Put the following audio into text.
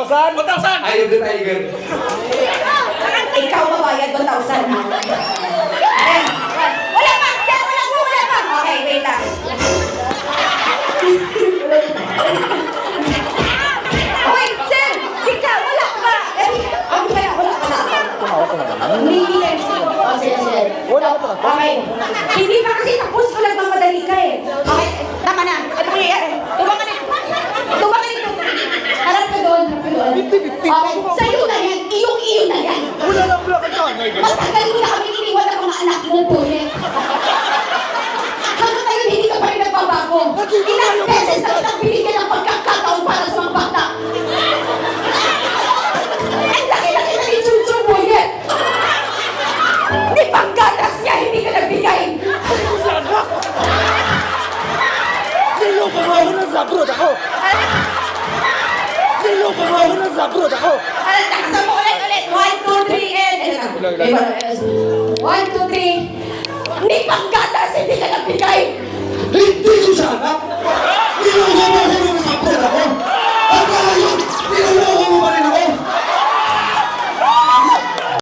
1,000? 1,000! Eye of the tiger. Ikaw mabayad 1,000 ha? Ayan. Wala pa! Sir, wala pa! Okay, wait lang. Okay, sir! Ikaw, wala pa! Ano kaya? Wala pa na. Hindi lang siya. Oh, sige. Wala pa. Okay. Hindi pa kasi tapos ko lang mamadali ka eh. Okay, tama na. Ito mo tubangan nito. Tubangan nito. Harap ka doon. Okay, sa'yo na yan. Iyong-iyo na yan. Wala lang pala ka dyan. Matagal mo na kami iniwan ng mga anak mo po eh. Hanggang ngayon hindi ka pa rin nagbabago. Ilang beses na kitang binigyan ng pagkakataon para sa mga bata. Ang laki-laki na ni Chuchu mo eh. Ni panggatas niya, hindi ka nagbigay. Niloko mo ako ng zabrod ako. Niloko mo ako ng zabrod ako. Taksa mo ulit. 1, 2, 3, and... 1, 2, 3. Ni panggatas, hindi ka nagbigay. Hindi ko siya anak.